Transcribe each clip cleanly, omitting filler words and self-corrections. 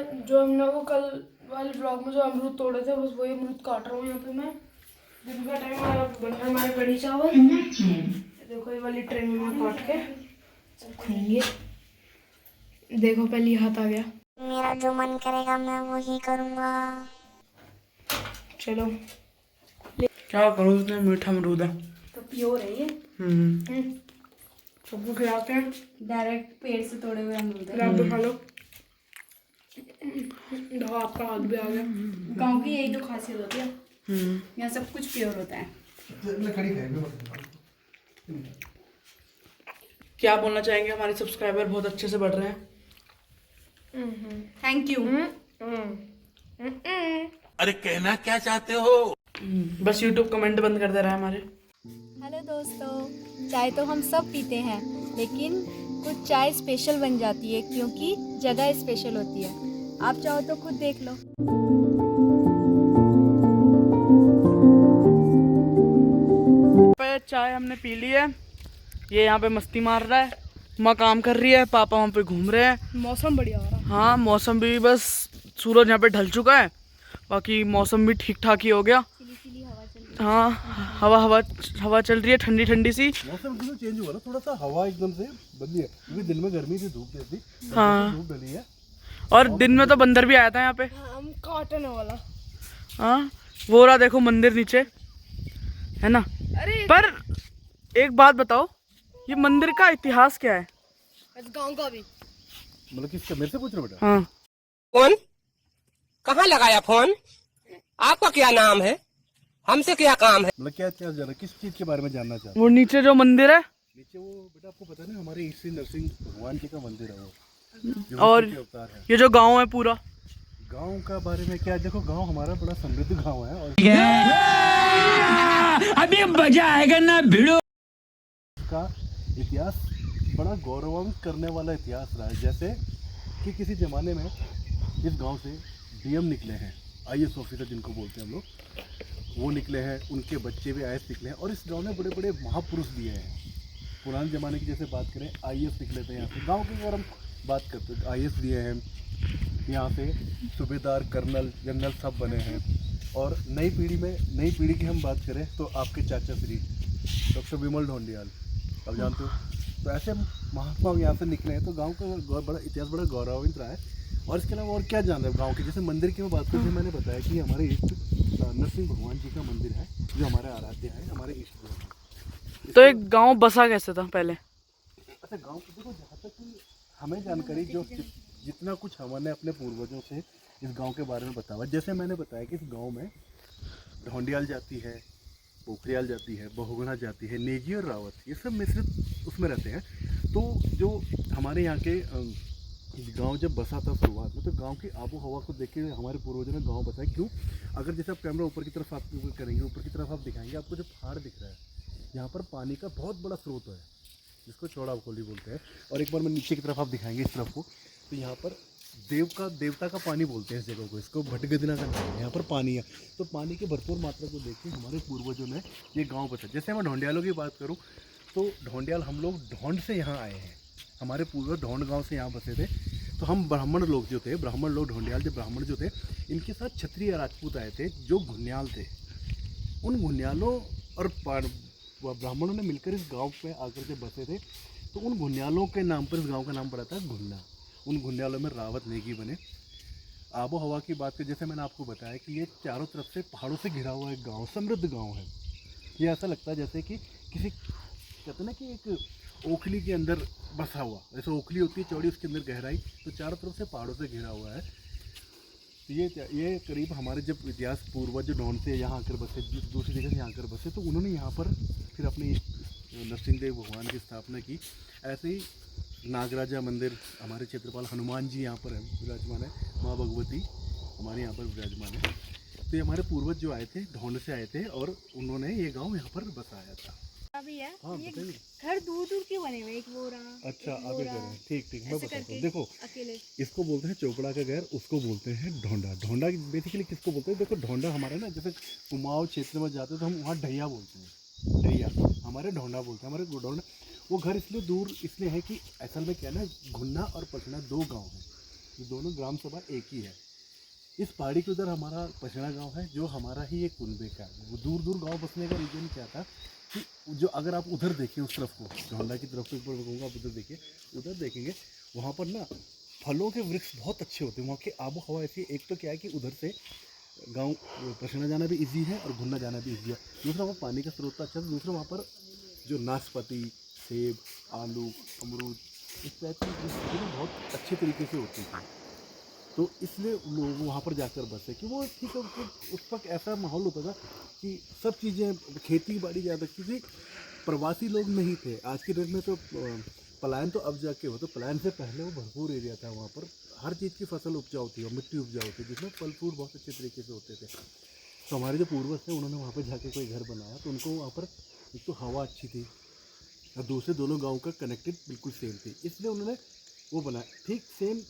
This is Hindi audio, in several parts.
जो हमने वो कल वाले ब्लॉग में जो अमरूद तोड़े थे बस वही अमरूद काट रहा हूँ यहाँ पे मैं। दिन का टाइम बन रहा है हमारे कढ़ी चावल। देखो ये वाली ट्रे में मैं काट के सब खाएंगे। देखो पहले हाथ आ गया। मेरा जो मन करेगा मैं वही करूँगा। चलो क्या करूँ, इतना मीठा अमरूद है तो प्योर है ये। सबको खिलाते हैं। डायरेक्ट पेड़ से तोड़े हुए अमरूद है। आप भी खा लो। देखो आपका हाथ भी आ गया। गांव की यही तो खासियत होती है, यहाँ सब कुछ प्योर होता है। क्या बोलना चाहेंगे, हमारे सब्सक्राइबर बहुत अच्छे से बढ़ रहे हैं। Thank you. अरे कहना क्या चाहते हो? बस यूट्यूब कमेंट बंद कर दे रहा है हमारे। हेलो दोस्तों, चाय तो हम सब पीते हैं, लेकिन कुछ चाय स्पेशल बन जाती है क्योंकि जगह स्पेशल होती है। आप चाहो तो खुद देख लो। चाय हमने पी ली है। ये यहाँ पे मस्ती मार रहा है, माँ काम कर रही है, पापा वहाँ पे घूम रहे हैं। मौसम बढ़िया हो रहा है। हाँ मौसम भी, बस सूरज यहाँ पे ढल चुका है, बाकी मौसम भी ठीक ठाक ही हो गया। हाँ हवा चल रही है, ठंडी ठंडी सी। मौसम एकदम चेंज हुआ ना, थोड़ा सा हवा एकदम से बदली है क्योंकि दिन में गर्मी थी, धूप थी। हाँ धूप डली है और दिन में तो बंदर भी आया था यहाँ पे। हम काटने वाला। हाँ वो रहा देखो मंदिर नीचे है ना। अरे पर एक बात बताओ, ये मंदिर का इतिहास क्या है? गांव का भी मतलब किसका, मेरे से पूछ रहे हो बेटा? हाँ कौन, कहाँ लगाया फोन? आपका क्या नाम है? हमसे क्या काम है? मतलब क्या क्या जाना, किस चीज के बारे में जानना चाहते वो नीचे जो मंदिर है, नीचे वो बेटा आपको पता है ना, हमारे श्री नरसिंह भगवान जी का मंदिर है वो, जो और विष्णु के अवतार है। ये जो गांव है पूरा, गांव का बारे में क्या, देखो गांव हमारा बड़ा समृद्ध गांव है और अभी मजा आएगा ना भिड़ो। का इतिहास बड़ा गौरवान्वित करने वाला इतिहास रहा है। जैसे कि किसी ज़माने में इस गांव से डीएम निकले हैं, आईएएस ऑफिसर जिनको बोलते हैं हम लोग, वो निकले हैं, उनके बच्चे भी आईएएस निकले हैं और इस गांव में बड़े बड़े महापुरुष दिए हैं। पुराने ज़माने की जैसे बात करें, आईएएस निकले थे यहाँ से, गाँव की अगर हम बात करते हैं आईएएस दिए हैं यहाँ से, सूबेदार, कर्नल, जनरल सब बने हैं। और नई पीढ़ी की हम बात करें तो आपके चाचा श्री डॉक्टर विमल ढोंडियाल, अब जानते हो, तो ऐसे महात्मा यहाँ से निकले हैं। तो गांव का बड़ा इतिहास बड़ा गौरवान्वित रहा है। और इसके अलावा और क्या जान रहे हो गाँव के, जैसे मंदिर की मैं बात करती हूँ, मैंने बताया कि हमारे इष्ट नरसिंह भगवान जी का मंदिर है जो हमारे आराध्य है, हमारे इष्ट देव। तो एक गांव बसा कैसे था पहले? अच्छा गाँव की देखो, जहाँ तक हमें जानकारी, जो जितना कुछ हमने अपने पूर्वजों से इस गांव के बारे में बताया, जैसे मैंने बताया कि इस गांव में ढोंडियाल जाति है, पोखरियाल जाति है, बहुगुणा जाति है, नेगी और रावत, ये सब मिश्रित उसमें रहते हैं। तो जो हमारे यहाँ के गांव जब बसा था शुरुआत में, तो गांव की आबो हवा को देख के हमारे पूर्वजों ने गांव बसाया। क्यों? अगर जैसे आप कैमरा ऊपर की तरफ आप करेंगे, ऊपर की तरफ आप दिखाएंगे, आपको जो पहाड़ दिख रहा है, यहाँ पर पानी का बहुत बड़ा स्रोत है जिसको चौड़ा खोली बोलते हैं। और एक बार मैं नीचे की तरफ आप दिखाएंगे इस तरफ को, तो यहाँ पर देवता का पानी बोलते हैं इस जगह को, इसको भटगदना का नाम है। यहाँ पर पानी है, तो पानी की भरपूर मात्रा को देख के हमारे पूर्वजों ने ये गांव बसा। जैसे मैं ढोंडियालों की बात करूँ तो ढोंडियाल हम लोग ढोंड से यहाँ आए हैं, हमारे पूर्वज ढोंड गांव से यहाँ बसे थे। तो हम ब्राह्मण लोग जो थे, ब्राह्मण लोग ढोंडियाल जो ब्राह्मण जो थे, इनके साथ क्षत्रिय राजपूत आए थे जो घुन्याल थे। उन घुन्यालों और ब्राह्मणों ने मिलकर इस गाँव पर आकर जब बसे थे, तो उन घुन्यालों के नाम पर इस गाँव का नाम पड़ा था घुन्ना। उन घुन्यालों में रावत नेगी बने। आबो हवा की बात करें, जैसे मैंने आपको बताया कि ये चारों तरफ से पहाड़ों से घिरा हुआ एक गांव, समृद्ध गांव है। ये ऐसा लगता है जैसे कि किसी, कहते हैं ना कि एक ओखली के अंदर बसा हुआ, जैसे ओखली होती है चौड़ी, उसके अंदर गहराई, तो चारों तरफ से पहाड़ों से घिरा हुआ है। तो ये करीब हमारे जब इतिहास पूर्वज ढोंड से यहाँ आकर बसे, दूसरी जगह से यहाँ आकर बसे, तो उन्होंने यहाँ पर फिर अपने नरसिंह देव भगवान की स्थापना की। ऐसे ही नागराजा मंदिर, हमारे क्षेत्रपाल हनुमान जी यहाँ पर है विराजमान है, माँ भगवती हमारे यहाँ पर विराजमान है। तो ये हमारे पूर्वज जो आए थे, ढोंड से आए थे और उन्होंने ये गांव यहाँ पर बसाया था। अभी है हाँ ये बताइए। घर दूर दूर क्यों बने हुए? एक वो रहा, अच्छा एक वो आगे रहा, करें, ठीक मैं ऐसे बताता हूँ। करके देखो अकेले। इसको बोलते हैं चोपड़ा का घर, उसको बोलते हैं ढोंडा। ढोंडा बेसिकली किसको बोलते हैं? देखो ढोंडा हमारे ना, जैसे कुमाऊं क्षेत्र में जाते हैं तो हम वहाँ ढैया बोलते हैं, ढैया हमारे ढोंडा बोलते हैं। हमारे ढोंडा वो घर इसलिए दूर इसलिए है कि असल में क्या है ना, घुन्ना और पटना दो गांव हैं। ये दोनों ग्राम सभा एक ही है। इस पहाड़ी के उधर हमारा पचड़ा गांव है, जो हमारा ही एक कुनबे का है। वो दूर दूर गांव बसने का रीजन क्या था कि जो अगर आप उधर देखें उस तरफ को, जोंडा की तरफ को एक बार कहूँगा, आप उधर देखिए, उधर देखेंगे वहाँ पर ना फलों के वृक्ष बहुत अच्छे होते हैं। वहाँ की आबो हवा ऐसी है, एक तो क्या है कि उधर से गांव पचड़ा जाना भी इजी है और घूमना जाना भी इजी है। दूसरा वहाँ पानी का स्रोत अच्छा है। दूसरा वहाँ पर जो नाशपाती, सेब, आलू, अमरूद, इस टाइप की चीज़ें बहुत अच्छे तरीके से होती हैं। तो इसलिए लोग वहाँ पर जाकर बसे कि वो ठीक है, उस वक्त ऐसा माहौल होता था कि सब चीज़ें खेती बाड़ी ज़्यादा, क्योंकि प्रवासी लोग नहीं थे। आज के डेट में तो पलायन तो अब जाके हो, तो पलायन से पहले वो भरपूर एरिया था। वहाँ पर हर चीज़ की फसल उपजाऊ थी और मिट्टी उपजाऊ थी, जिसमें फल फ्रूट बहुत अच्छे तरीके से होते थे। तो हमारे जो पूर्वज थे उन्होंने वहाँ पर जाके कोई घर बनाया, तो उनको वहाँ पर एक तो हवा अच्छी थी और दूसरे दोनों गाँव का कनेक्टेड बिल्कुल सेम थी, इसलिए उन्होंने वो बनाया। ठीक सेम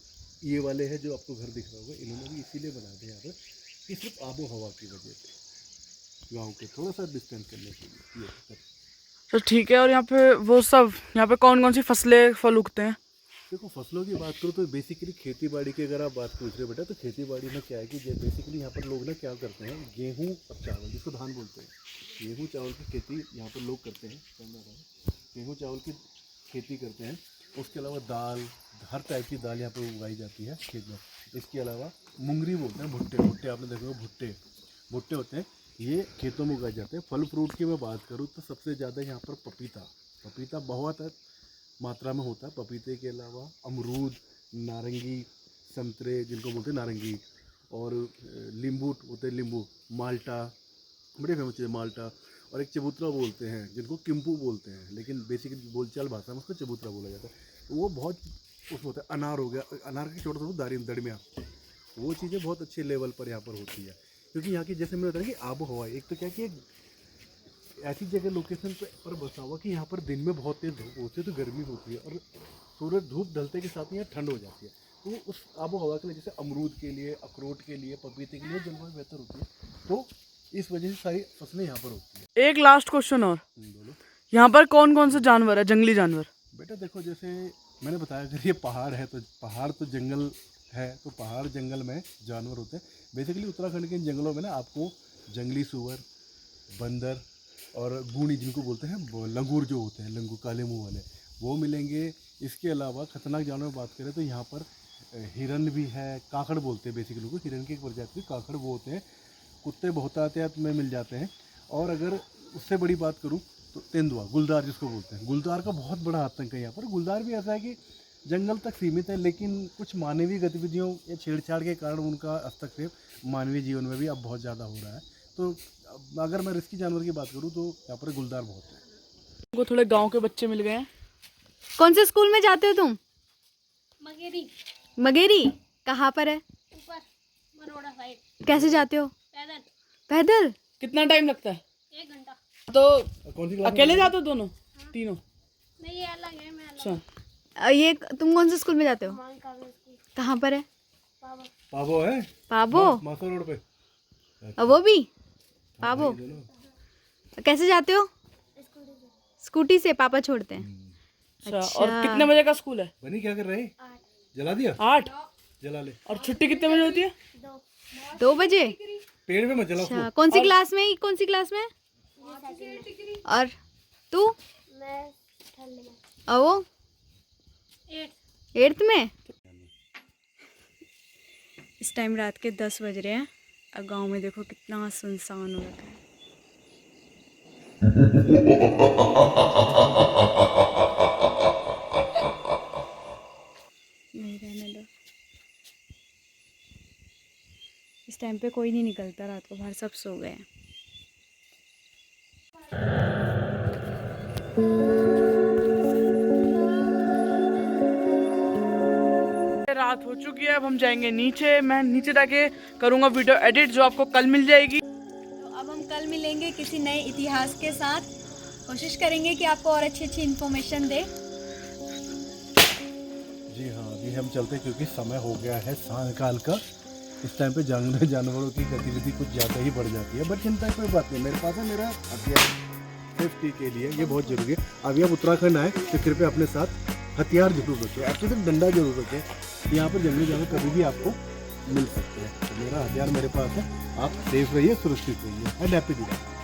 ये वाले हैं जो आपको घर दिख रहा होगा, इन्होंने भी इसीलिए बनाया था यहाँ पर कि सिर्फ आबो हवा की वजह से, गांव के थोड़ा सा डिस्टेंस करने के लिए ये सब। तो ठीक है। और यहाँ पे वो सब, यहाँ पे कौन कौन सी फसलें फल उगते हैं? देखो फसलों की बात करो तो बेसिकली खेती बाड़ी की अगर आप बात पूछ रहे हो बेटा, तो खेती बाड़ी में क्या है कि बेसिकली यहाँ पर लोग ना क्या करते हैं, गेहूँ और चावल, जिसको धान बोलते हैं, गेहूँ चावल की खेती यहाँ पर लोग करते हैं। गेहूँ चावल की खेती करते हैं। उसके अलावा दाल, हर टाइप की दाल यहाँ पर उगाई जाती है खेत में। इसके अलावा मुंगरी बोलते हैं, भुट्टे, भुट्टे आपने देखा होगा, भुट्टे होते हैं, ये खेतों में उगाए जाते हैं। फल फ्रूट की मैं बात करूँ तो सबसे ज़्यादा यहाँ पर पपीता बहुत मात्रा में होता है। पपीते के अलावा अमरूद, नारंगी, संतरे जिनको बोलते हैं नारंगी, और नींबू होते हैं, नींबू, माल्टा, बड़े फेमस है माल्टा, और एक चबूतरा बोलते हैं जिनको किम्पू बोलते हैं, लेकिन बेसिकली बोलचाल भाषा में उसको चबूतरा बोला जाता है। वो बहुत उसमें होता है। अनार हो गया, अनार की छोटा सा दरमिया, वो चीज़ें बहुत अच्छे लेवल पर यहाँ पर होती है। क्योंकि यहाँ की जैसे मैंने बताया कि आबो हवा, एक तो क्या कि ऐसी जगह लोकेशन पर बसा हुआ कि यहाँ पर दिन में बहुत तेज़ धूप होती है तो गर्मी होती है, और सूरज धूप ढलते के साथ यहाँ ठंड हो जाती है। तो उस आबो हवा के लिए, जैसे अमरूद के लिए, अखरोट के लिए, पपीते के लिए जलवायु बेहतर होती है, तो इस वजह से सारी फसलें यहाँ पर होती है। एक लास्ट क्वेश्चन और, यहाँ पर कौन कौन से जानवर है, जंगली जानवर? बेटा देखो, जैसे मैंने बताया अगर ये पहाड़ है तो पहाड़ तो जंगल है, तो पहाड़ जंगल में जानवर होते हैं। बेसिकली उत्तराखंड के इन जंगलों में ना आपको जंगली सूअर, बंदर और गूणी जिनको बोलते हैं, लंगूर जो होते हैं, लंगूर काले मुंह वाले, वो मिलेंगे। इसके अलावा खतरनाक जानवर बात करें तो यहाँ पर हिरन भी है, काकड़ बोलते हैं बेसिकली को, हिरन की एक प्रजाति काकड़ वो होते हैं। कुत्ते बहुतायत में मिल जाते हैं। और अगर उससे बड़ी बात करूँ तो तेंदुआ, गुलदार जिसको बोलते हैं, गुलदार का बहुत बड़ा आतंक है यहाँ पर। गुलदार भी ऐसा है कि जंगल तक सीमित है, लेकिन कुछ मानवीय गतिविधियों या छेड़छाड़ के कारण उनका हस्तक्षेप मानवीय जीवन में भी अब बहुत ज़्यादा हो रहा है। तो अगर मैं रिस्की जानवर की बात करूँ तो यहाँ पर गुलदार बहुत है। उनको थोड़े गांव के बच्चे मिल गए हैं। कौन से स्कूल में जाते हो तुम? मगेरी कहाँ पर है? ऊपर बरोड़ा साइड। कैसे जाते हो? पैदल। पैदल? कितना टाइम लगता है? 1 घंटा। तो कौन सी क्लास अकेले जाते हो दोनों? तीनों? नहीं, ये अलग है, मैं अलग। अच्छा, ये तुम कौन से स्कूल में जाते हो? मान का स्कूल। कहाँ पर है? पावा। पाबो है, पाबो? मासा रोड पे। वो भी पाबो? कैसे जाते हो? स्कूटी से पापा छोड़ते हैं। अच्छा। और कितने बजे का स्कूल है? बनी क्या कर रहे? 8। जला दिया? 8? जला ले। और छुट्टी कितने बजे होती है? 2। 2 बजे? पेड़ में मत जला अच्छा, उसको। कौन सी क्लास में? कौन सी क्लास में? और तू? मैं 3rd में। और वो 8th में? इस टाइम रात के 10 बज रहे हैं और गांव में देखो कितना सुनसान हो रखा है। नहीं रहने दो। इस टाइम पे कोई नहीं निकलता रात को बाहर, सब सो गए हैं। रात हो चुकी है, अब हम जाएंगे नीचे। मैं नीचे जाके करूँगा वीडियो एडिट, जो आपको कल मिल जाएगी। तो अब हम कल मिलेंगे किसी नए इतिहास के साथ। कोशिश करेंगे कि आपको और अच्छी इन्फॉर्मेशन दे। जी हाँ, अभी हम चलते हैं क्योंकि समय हो गया है सायंकाल का। इस टाइम पे जानवरों की गतिविधि कुछ ज़्यादा ही बढ़ जाती है, बट चिंता कोई बात नहीं, मेरे पास है मेरा हथियार सेफ्टी के लिए, ये बहुत ज़रूरी है। अभी आप उत्तराखंड आए तो कृपया अपने साथ हथियार जरूर रखें, आपको सिर्फ डंडा जरूर रखें। यहाँ पर जंगली जानवर कभी भी आपको मिल सकते हैं। तो मेरा हथियार मेरे पास है, आप सेफ रहिए, सुरक्षित रहिए। हैप्पी दिवाली।